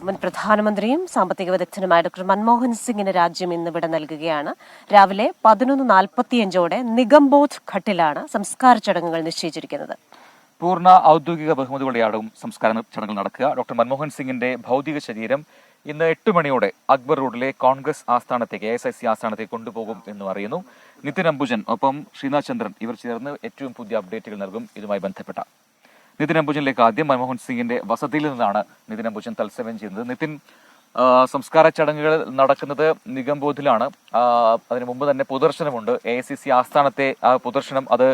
മുൻ പ്രധാനമന്ത്രിയും സാമ്പത്തിക വിദഗ്ധനുമായ ഡോക്ടർ മൻമോഹൻ സിംഗിന് രാജ്യം ഇന്ന് വിട നൽകുകയാണ്. രാവിലെ 11:45 നിഗംബോധ് ഘട്ടിലാണ് സംസ്കാര ചടങ്ങുകൾ നിശ്ചയിച്ചിരിക്കുന്നത്. പൂർണ്ണ ഔദ്യോഗിക ബഹുമതികളോടെയാകും സംസ്കാര ചടങ്ങുകൾ നടക്കുക. ഡോക്ടർ മൻമോഹൻ സിംഗിന്റെ ഭൗതിക ശരീരം ഇന്ന് 8 മണിയോടെ അക്ബർ റോഡിലെ കോൺഗ്രസ് ആസ്ഥാനത്തേക്ക് AICC ആസ്ഥാനത്തേക്ക് കൊണ്ടുപോകും എന്നും അറിയുന്നു. നിതിൻ അംബുജൻ ഒപ്പം ശ്രീനാഥ് ചന്ദ്രൻ ഇവർ ചേർന്ന് ഏറ്റവും പുതിയ അപ്ഡേറ്റുകൾ നൽകും. ഇതുമായി ബന്ധപ്പെട്ട നിതിൻ അംബുജനിലേക്ക് ആദ്യം മൻമോഹൻ സിംഗിന്റെ വസതിയിൽ നിന്നാണ് നിതിൻ അംബുജൻ തത്സമയം ചെയ്യുന്നത്. നിതിൻ, സംസ്കാര ചടങ്ങുകൾ നടക്കുന്നത് നിഗംബോധിലാണ്. അതിനു മുമ്പ് തന്നെ പൊതുദർശനമുണ്ട്. AICC ആസ്ഥാനത്തെ ആ പൊതുദർശനം അത്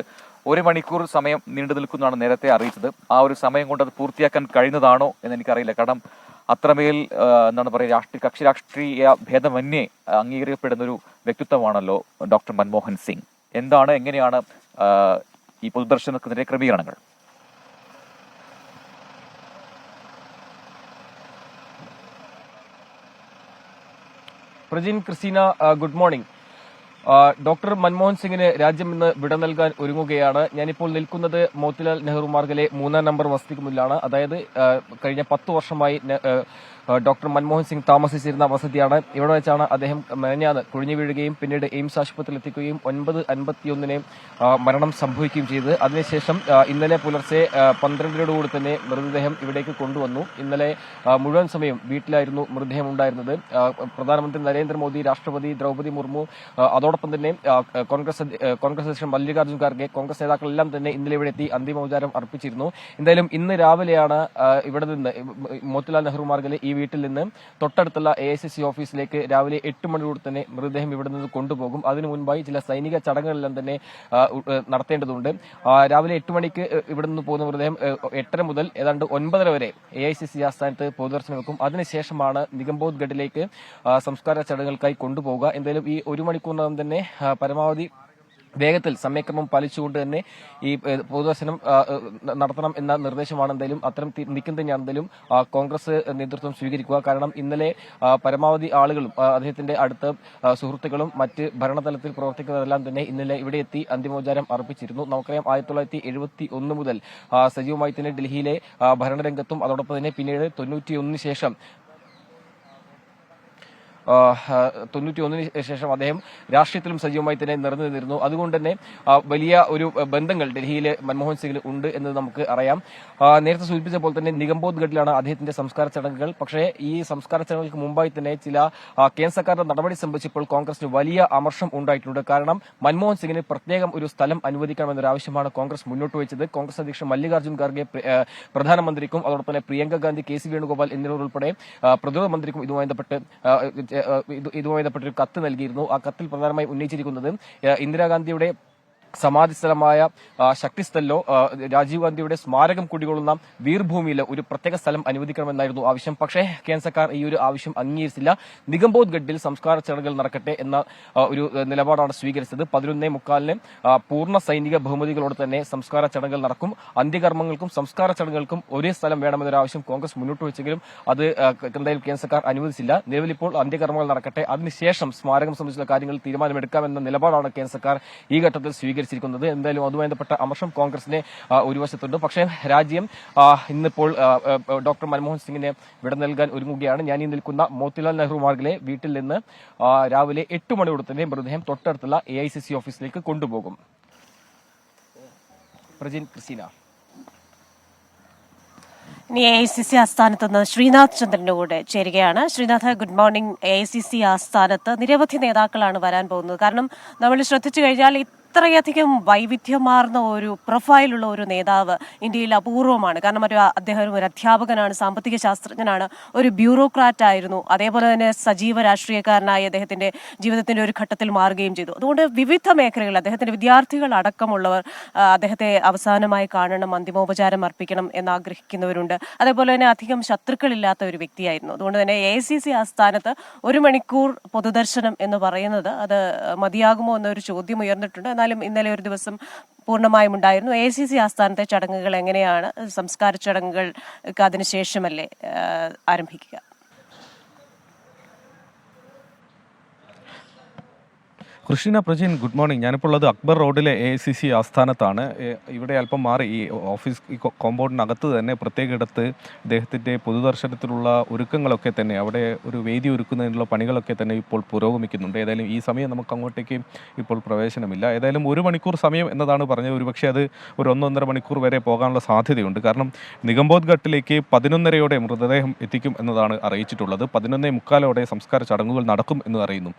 1 മണിക്കൂർ സമയം നീണ്ടു നിൽക്കുന്നതാണ് നേരത്തെ അറിയിച്ചത്. ആ ഒരു സമയം കൊണ്ട് അത് പൂർത്തിയാക്കാൻ കഴിയുന്നതാണോ എന്ന് എനിക്കറിയില്ല. കാരണം അത്രമേൽ എന്താണ് പറയുക, കക്ഷി രാഷ്ട്രീയ ഭേദമന്യേ അംഗീകരിക്കപ്പെടുന്ന ഒരു വ്യക്തിത്വമാണല്ലോ ഡോക്ടർ മൻമോഹൻ സിംഗ്. എങ്ങനെയാണ് ഈ പൊതുദർശനത്തിൻ്റെ ക്രമീകരണങ്ങൾ? Prajin, Christina, good morning. Doctor Manmohan സിംഗിന് രാജ്യം ഇന്ന് വിട നൽകാൻ ഒരുങ്ങുകയാണ്. ഞാനിപ്പോൾ നിൽക്കുന്നത് മോത്തിലാൽ നെഹ്റു മാർഗിലെ 3-ാം നമ്പർ വസതിക്ക് മുന്നിലാണ്. അതായത് കഴിഞ്ഞ 10 വർഷമായി ഡോക്ടർ മൻമോഹൻ സിംഗ് താമസിച്ചിരുന്ന വസതിയാണ്. ഇവിടെ വെച്ചാണ് അദ്ദേഹം മെനഞ്ഞാന്ന് കുഴിഞ്ഞു വീഴുകയും പിന്നീട് എയിംസ് ആശുപത്രിയിൽ എത്തിക്കുകയും 9:51 മരണം സംഭവിക്കുകയും ചെയ്തത്. അതിനുശേഷം ഇന്നലെ പുലർച്ചെ 12:00 തന്നെ മൃതദേഹം ഇവിടേക്ക് കൊണ്ടുവന്നു. ഇന്നലെ മുഴുവൻ സമയം വീട്ടിലായിരുന്നു മൃതദേഹം ഉണ്ടായിരുന്നത്. പ്രധാനമന്ത്രി നരേന്ദ്രമോദി, രാഷ്ട്രപതി ദ്രൗപദി മുർമു, അതോടൊപ്പം തന്നെ കോൺഗ്രസ് അധ്യക്ഷൻ മല്ലികാർജ്ജുൻ ഖാർഗെ, കോൺഗ്രസ് നേതാക്കളെല്ലാം തന്നെ ഇന്നലെ ഇവിടെ എത്തി അന്തിമോപചാരം അർപ്പിച്ചിരുന്നു. എന്തായാലും ഇന്ന് രാവിലെയാണ് ഇവിടെ നിന്ന് മോത്തിലാൽ നെഹ്റു മാർഗിലെ ഈ വീട്ടിൽ നിന്ന് തൊട്ടടുത്തുള്ള AICC ഓഫീസിലേക്ക് രാവിലെ 8 മണിയോടെ തന്നെ മൃതദേഹം ഇവിടെ നിന്ന് കൊണ്ടുപോകും. അതിനു മുൻപായി ചില സൈനിക ചടങ്ങുകളെല്ലാം തന്നെ നടത്തേണ്ടതുണ്ട്. രാവിലെ 8 മണിക്ക് ഇവിടെ നിന്ന് പോകുന്ന മൃതദേഹം 8:30 മുതൽ ഏതാണ്ട് 9:30 വരെ AICC ആസ്ഥാനത്ത് പൊതുദർശനം വെക്കും. അതിനുശേഷമാണ് നിഗംബോധ് ഘട്ടിലേക്ക് സംസ്കാര ചടങ്ങുകൾക്കായി കൊണ്ടുപോവുക. എന്തായാലും ഈ 1 മണിക്കൂറിനകം തന്നെ പരമാവധി വേഗത്തിൽ സമയക്രമം പാലിച്ചുകൊണ്ട് തന്നെ ഈ പൊതുദർശനം നടത്തണം എന്ന നിർദ്ദേശമാണ് എന്തായാലും അത്തരം നീക്കം തന്നെയാണ് എന്തായാലും കോൺഗ്രസ് നേതൃത്വം സ്വീകരിക്കുക. കാരണം ഇന്നലെ പരമാവധി ആളുകളും അദ്ദേഹത്തിന്റെ അടുത്ത സുഹൃത്തുക്കളും മറ്റ് ഭരണതലത്തിൽ പ്രവർത്തിക്കുന്നവരെല്ലാം തന്നെ ഇന്നലെ ഇവിടെ എത്തി അന്തിമോപചാരം അർപ്പിച്ചിരുന്നു. നമുക്കറിയാം 1971 മുതൽ സജീവമായി തന്നെ ഡൽഹിയിലെ ഭരണരംഗത്തും അതോടൊപ്പം തന്നെ പിന്നീട് 91 ശേഷം 91 ശേഷം അദ്ദേഹം രാഷ്ട്രീയത്തിലും സജീവമായി തന്നെ നിറഞ്ഞു നിന്നിരുന്നു. അതുകൊണ്ട് തന്നെ വലിയ ഒരു ബന്ധങ്ങൾ ഡൽഹിയിലെ മൻമോഹൻ സിംഗിന് ഉണ്ട് എന്ന് നമുക്ക് അറിയാം. നേരത്തെ സൂചിപ്പിച്ച പോലെ തന്നെ നിഗംബോധ് ഘട്ടിലാണ് അദ്ദേഹത്തിന്റെ സംസ്കാര ചടങ്ങുകൾ. പക്ഷേ ഈ സംസ്കാര ചടങ്ങുകൾക്ക് മുമ്പായി തന്നെ ചില കേന്ദ്ര സർക്കാരിന്റെ നടപടി സംബന്ധിച്ചപ്പോൾ കോൺഗ്രസിന് വലിയ അമർഷം ഉണ്ടായിട്ടുണ്ട്. കാരണം മൻമോഹൻ സിംഗിന് പ്രത്യേകം ഒരു സ്ഥലം അനുവദിക്കണമെന്നൊരു ആവശ്യമാണ് കോൺഗ്രസ് മുന്നോട്ട് വെച്ചത്. കോൺഗ്രസ് അധ്യക്ഷൻ മല്ലികാർജ്ജുൻ ഖാർഗെ പ്രധാനമന്ത്രിക്കും അതോടൊപ്പം തന്നെ പ്രിയങ്ക ഗാന്ധി, KC വേണുഗോപാൽ എന്നിവർ ഉൾപ്പെടെ പ്രതിരോധ മന്ത്രിക്കും ഇതുമായി ബന്ധപ്പെട്ടൊരു കത്ത് നൽകിയിരുന്നു. ആ കത്തിൽ പ്രധാനമായും ഉന്നയിച്ചിരിക്കുന്നത് ഇന്ദിരാഗാന്ധിയുടെ സമാധി സ്ഥലമായ ശക്തിസ്ഥലിലോ രാജീവ് ഗാന്ധിയുടെ സ്മാരകം കുടികൊള്ളുന്ന വീർഭൂമിയിലോ ഒരു പ്രത്യേക സ്ഥലം അനുവദിക്കണമെന്നായിരുന്നു ആവശ്യം. പക്ഷേ കേന്ദ്ര സർക്കാർ ഈ ഒരു ആവശ്യം അംഗീകരിച്ചില്ല. നിഗംബോധ് ഘട്ടിൽ സംസ്കാര ചടങ്ങുകൾ നടക്കട്ടെ എന്ന ഒരു നിലപാടാണ് സ്വീകരിച്ചത്. 11:45 പൂർണ്ണ സൈനിക ബഹുമതികളോടെ തന്നെ സംസ്കാര ചടങ്ങുകൾ നടക്കും. അന്ത്യകർമ്മങ്ങൾക്കും സംസ്കാര ചടങ്ങുകൾക്കും ഒരേ സ്ഥലം വേണമെന്നൊരു ആവശ്യം കോൺഗ്രസ് മുന്നോട്ട് വെച്ചെങ്കിലും അത് എന്തായാലും കേന്ദ്ര സർക്കാർ അനുവദിച്ചില്ല. നിലവിൽ ഇപ്പോൾ അന്ത്യകർമ്മങ്ങൾ നടക്കട്ടെ, അതിനുശേഷം സ്മാരകം സംബന്ധിച്ചുള്ള കാര്യങ്ങൾ തീരുമാനമെടുക്കാമെന്ന നിലപാടാണ് കേന്ദ്ര സർക്കാർ ഈ ഘട്ടത്തിൽ സ്വീകരിച്ചിരിക്കുന്നത്. എന്തായാലും അതുമായി ബന്ധപ്പെട്ട അമർഷം കോൺഗ്രസിനെ ഒരു വശത്തുണ്ട്. പക്ഷേ രാജ്യം ഇന്നിപ്പോൾ ഡോക്ടർ മൻമോഹൻ സിംഗിനെ വിട നൽകാൻ ഒരുങ്ങുകയാണ്. ഞാൻ ഈ നിൽക്കുന്ന മോത്തിലാൽ നെഹ്റു മാർഗിലെ വീട്ടിൽ നിന്ന് രാവിലെ 8 മണിയോടെ തന്നെ മൃതദേഹം തൊട്ടടുത്തുള്ള AICC ഓഫീസിലേക്ക് കൊണ്ടുപോകും. പ്രജിൻ, ക്രിസ്റ്റീന. ഇനി AICC ആസ്ഥാനത്ത് നിന്ന് ശ്രീനാഥ് ചന്ദ്രന്റെ കൂടെ ചേരുകയാണ്. Sreenath, good morning. AICC ആസ്ഥാനത്ത് നിരവധി നേതാക്കളാണ് വരാൻ പോകുന്നത്. കാരണം നമ്മൾ ശ്രദ്ധിച്ചു കഴിഞ്ഞാൽ ഇത്രയധികം വൈവിധ്യമാർന്ന ഒരു പ്രൊഫൈലുള്ള ഒരു നേതാവ് ഇന്ത്യയിൽ അപൂർവമാണ്. കാരണം അദ്ദേഹം ഒരു അധ്യാപകനാണ്, സാമ്പത്തിക ശാസ്ത്രജ്ഞനാണ്, ഒരു ബ്യൂറോക്രാറ്റ് ആയിരുന്നു. അതേപോലെ തന്നെ സജീവ രാഷ്ട്രീയക്കാരനായി അദ്ദേഹത്തിന്റെ ജീവിതത്തിന്റെ ഒരു ഘട്ടത്തിൽ മാറുകയും ചെയ്തു. അതുകൊണ്ട് വിവിധ മേഖലകളിൽ അദ്ദേഹത്തിന്റെ വിദ്യാർത്ഥികൾ അടക്കമുള്ളവർ അദ്ദേഹത്തെ അവസാനമായി കാണണം, അന്തിമോപചാരം അർപ്പിക്കണം എന്നാഗ്രഹിക്കുന്നവരുണ്ട്. അതേപോലെ തന്നെ അധികം ശത്രുക്കളില്ലാത്ത ഒരു വ്യക്തിയായിരുന്നു. അതുകൊണ്ട് തന്നെ AICC ആസ്ഥാനത്ത് 1 മണിക്കൂർ പൊതുദർശനം എന്ന് പറയുന്നത് അത് മതിയാകുമോ എന്നൊരു ചോദ്യം ഉയർന്നിട്ടുണ്ട്. എന്നാലും ഇന്നലെ ഒരു ദിവസം പൂർണ്ണമായും ഉണ്ടായിരുന്നു. AICC ആസ്ഥാനത്തെ ചടങ്ങുകൾ എങ്ങനെയാണ്? സംസ്കാര ചടങ്ങുകൾ അതിനുശേഷമല്ലേ ആരംഭിക്കുക? Krishna Prajin, good morning. ഞാനിപ്പോൾ ഉള്ളത് അക്ബർ റോഡിലെ AICC ആസ്ഥാനത്താണ്. ഇവിടെ അല്പം മാറി ഈ ഓഫീസ് ഈ കോമ്പൗണ്ടിനകത്ത് തന്നെ പ്രത്യേക ഇടത്ത് ഇദ്ദേഹത്തിൻ്റെ പൊതുദർശനത്തിലുള്ള ഒരുക്കങ്ങളൊക്കെ തന്നെ, അവിടെ ഒരു വേദി ഒരുക്കുന്നതിനുള്ള പണികളൊക്കെ തന്നെ ഇപ്പോൾ പുരോഗമിക്കുന്നുണ്ട്. ഏതായാലും ഈ സമയം നമുക്ക് അങ്ങോട്ടേക്ക് ഇപ്പോൾ പ്രവേശനമില്ല. ഏതായാലും 1 മണിക്കൂർ സമയം എന്നതാണ് പറഞ്ഞത്. ഒരുപക്ഷെ അത് ഒരു 1-1.5 മണിക്കൂർ വരെ പോകാനുള്ള സാധ്യതയുണ്ട്. കാരണം നിഗംബോധ് ഘട്ടിലേക്ക് 11:30 മൃതദേഹം എത്തിക്കും എന്നതാണ് അറിയിച്ചിട്ടുള്ളത്. 11:45 സംസ്കാര ചടങ്ങുകൾ നടക്കും എന്ന് അറിയുന്നു.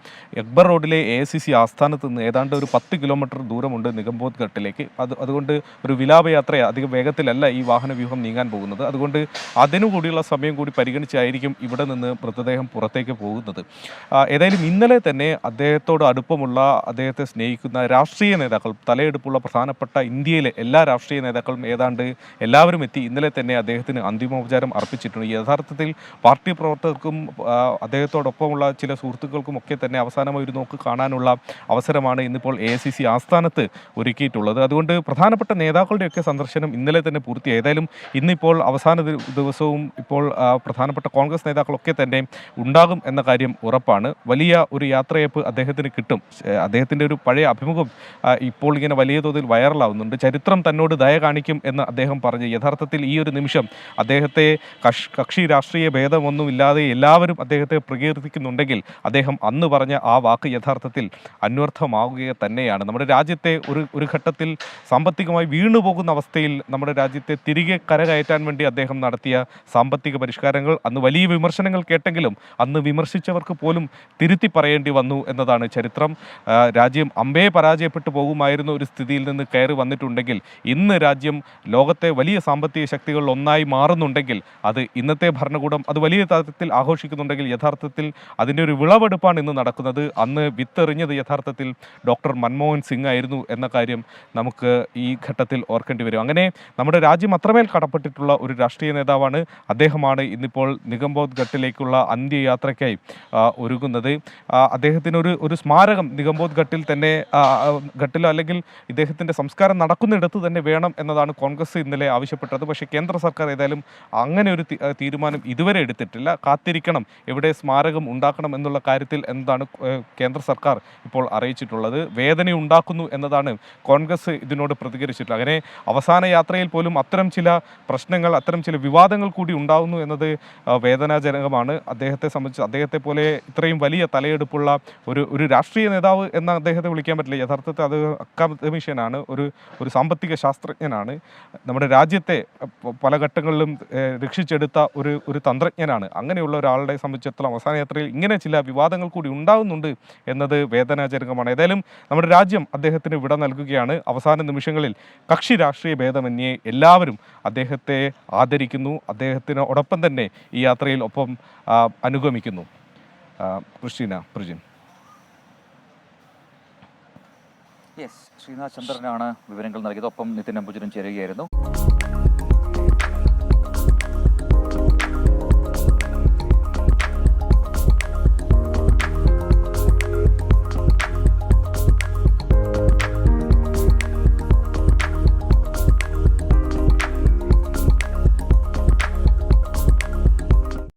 അക്ബർ റോഡിലെ AICC ആസ്ഥാനത്ത് നിന്ന് ഏതാണ്ട് ഒരു 10 കിലോമീറ്റർ ദൂരമുണ്ട് നിഗംബോധ് ഘട്ടിലേക്ക്. അതുകൊണ്ട് ഒരു വിലാപയാത്ര അധികം വേഗത്തിലല്ല ഈ വാഹനവ്യൂഹം നീങ്ങാൻ പോകുന്നത്. അതുകൊണ്ട് അതിനുകൂടിയുള്ള സമയം കൂടി പരിഗണിച്ചായിരിക്കും ഇവിടെ നിന്ന് മൃതദേഹം പുറത്തേക്ക് പോകുന്നത്. ഏതായാലും ഇന്നലെ തന്നെ അദ്ദേഹത്തോട് അടുപ്പമുള്ള, അദ്ദേഹത്തെ സ്നേഹിക്കുന്ന രാഷ്ട്രീയ നേതാക്കൾ, തലയെടുപ്പുള്ള പ്രധാനപ്പെട്ട ഇന്ത്യയിലെ എല്ലാ രാഷ്ട്രീയ നേതാക്കളും ഏതാണ്ട് എല്ലാവരും എത്തി ഇന്നലെ തന്നെ അദ്ദേഹത്തിന് അന്തിമോപചാരം അർപ്പിച്ചിട്ടുണ്ട്. യഥാർത്ഥത്തിൽ പാർട്ടി പ്രവർത്തകർക്കും അദ്ദേഹത്തോടൊപ്പമുള്ള ചില സുഹൃത്തുക്കൾക്കും ഒക്കെ തന്നെ അവസാനമായി ഒരു നോക്ക് കാണാനുള്ള അവസരമാണ് ഇന്നിപ്പോൾ AICC ആസ്ഥാനത്ത് ഒരുക്കിയിട്ടുള്ളത്. അതുകൊണ്ട് പ്രധാനപ്പെട്ട നേതാക്കളുടെയൊക്കെ സന്ദർശനം ഇന്നലെ തന്നെ പൂർത്തിയായി. ഏതായാലും ഇന്നിപ്പോൾ അവസാന ദിവസവും ഇപ്പോൾ പ്രധാനപ്പെട്ട കോൺഗ്രസ് നേതാക്കളൊക്കെ തന്നെ ഉണ്ടാകും എന്ന കാര്യം ഉറപ്പാണ്. വലിയ ഒരു യാത്രയപ്പ് അദ്ദേഹത്തിന് കിട്ടും. അദ്ദേഹത്തിൻ്റെ ഒരു പഴയ അഭിമുഖം ഇപ്പോൾ ഇങ്ങനെ വലിയ തോതിൽ വൈറലാവുന്നുണ്ട്. ചരിത്രം തന്നോട് ദയ കാണിക്കും എന്ന് അദ്ദേഹം പറഞ്ഞു. യഥാർത്ഥത്തിൽ ഈ ഒരു നിമിഷം അദ്ദേഹത്തെ കക്ഷി രാഷ്ട്രീയ ഭേദമൊന്നുമില്ലാതെ എല്ലാവരും അദ്ദേഹത്തെ പ്രകീർത്തിക്കുന്നുണ്ടെങ്കിൽ അദ്ദേഹം അന്ന് പറഞ്ഞ ആ വാക്ക് യഥാർത്ഥത്തിൽ അന്വർത്ഥമാവുക തന്നെയാണ്. നമ്മുടെ രാജ്യത്തെ ഒരു ഘട്ടത്തിൽ സാമ്പത്തികമായി വീണുപോകുന്ന അവസ്ഥയിൽ നമ്മുടെ രാജ്യത്തെ തിരികെ കരകയറ്റാൻ വേണ്ടി അദ്ദേഹം നടത്തിയ സാമ്പത്തിക പരിഷ്കാരങ്ങൾ അന്ന് വലിയ വിമർശനങ്ങൾ കേട്ടെങ്കിലും അന്ന് വിമർശിച്ചവർക്ക് പോലും തിരുത്തി പറയേണ്ടി വന്നു എന്നതാണ് ചരിത്രം. രാജ്യം അമ്പേ പരാജയപ്പെട്ടു പോകുമായിരുന്ന ഒരു സ്ഥിതിയിൽ നിന്ന് കയറി വന്നിട്ടുണ്ടെങ്കിൽ ഇന്ന് രാജ്യം ലോകത്തെ വലിയ സാമ്പത്തിക ശക്തികളിൽ ഒന്നായി മാറുന്നുണ്ടെങ്കിൽ അത് ഇന്നത്തെ ഭരണകൂടം അത് വലിയ തരത്തിൽ ആഘോഷിക്കുന്നുണ്ടെങ്കിൽ യഥാർത്ഥത്തിൽ അതിൻ്റെ ഒരു വിളവെടുപ്പാണ് ഇന്ന് നടക്കുന്നത്. അന്ന് വിത്തെറിഞ്ഞത് യഥാർത്ഥത്തിൽ ഡോക്ടർ മൻമോഹൻ സിംഗ് ആയിരുന്നു എന്ന കാര്യം നമുക്ക് ഈ ഘട്ടത്തിൽ ഓർക്കേണ്ടി വരും. അങ്ങനെ നമ്മുടെ രാജ്യം അത്രമേൽ കടപ്പെട്ടിട്ടുള്ള ഒരു രാഷ്ട്രീയ നേതാവാണ്. അദ്ദേഹമാണ് ഇന്നിപ്പോൾ നിഗംബോധ് ഘട്ടിലേക്കുള്ള അന്ത്യയാത്രയ്ക്കായി ഒരുങ്ങുന്നത്. അദ്ദേഹത്തിന് ഒരു സ്മാരകം നിഗംബോധ് ഘട്ടിൽ തന്നെ ഘട്ടിലോ അല്ലെങ്കിൽ ഇദ്ദേഹത്തിൻ്റെ സംസ്കാരം നടക്കുന്നിടത്ത് തന്നെ വേണം എന്നതാണ് കോൺഗ്രസ് ഇന്നലെ ആവശ്യപ്പെട്ടത്. പക്ഷേ കേന്ദ്ര സർക്കാർ ഏതായാലും അങ്ങനെ ഒരു തീരുമാനം ഇതുവരെ എടുത്തിട്ടില്ല. കാത്തിരിക്കണം എവിടെ സ്മാരകം ഉണ്ടാക്കണം എന്നുള്ള കാര്യത്തിൽ എന്താണ് കേന്ദ്ര സർക്കാർ ഇപ്പോൾ അറിയിച്ചിട്ടുള്ളത്. വേദന ഉണ്ടാക്കുന്നു എന്നതാണ് കോൺഗ്രസ് ഇതിനോട് പ്രതികരിച്ചിട്ടുള്ളത്. അങ്ങനെ അവസാന യാത്രയിൽ പോലും അത്തരം ചില പ്രശ്നങ്ങൾ, അത്തരം ചില വിവാദങ്ങൾ കൂടി ഉണ്ടാകുന്നു എന്നത് വേദനാജനകമാണ്. അദ്ദേഹത്തെ സംബന്ധിച്ച് അദ്ദേഹത്തെ പോലെ ഇത്രയും വലിയ തലയെടുപ്പുള്ള ഒരു രാഷ്ട്രീയ നേതാവ് എന്ന് അദ്ദേഹത്തെ വിളിക്കാൻ പറ്റില്ല. യഥാർത്ഥത്തിൽ അത് അക്കാദമിഷ്യനാണ്, ഒരു സാമ്പത്തിക ശാസ്ത്രജ്ഞനാണ്. നമ്മുടെ രാജ്യത്തെ പല ഘട്ടങ്ങളിലും രക്ഷിച്ചെടുത്ത ഒരു തന്ത്രജ്ഞനാണ്. അങ്ങനെയുള്ള ഒരാളുടെ സംബന്ധിച്ചിടത്തോളം അവസാന യാത്രയിൽ ഇങ്ങനെ ചില വിവാദങ്ങൾ കൂടി ഉണ്ടാകുന്നുണ്ട് എന്നത് വേദനാജനകമാണ്. ഏതായാലും നമ്മുടെ രാജ്യം അദ്ദേഹത്തിന് വിട നൽകുകയാണ്. അവസാന നിമിഷങ്ങളിൽ കക്ഷി രാഷ്ട്രീയ ഭേദമന്യേ എല്ലാവരും അദ്ദേഹത്തെ ആദരിക്കുന്നു. അദ്ദേഹത്തിനോടൊപ്പം തന്നെ ഈ യാത്രയിൽ ഒപ്പം അനുഗമിക്കുന്നു. കൃഷ്ണ പ്രജിൻ. ശ്രീനാഥ് ചന്ദ്രനാണ് വിവരങ്ങൾ നൽകിയത്. ഒപ്പം നിതിൻ അംബുജനും ചേരുകയായിരുന്നു.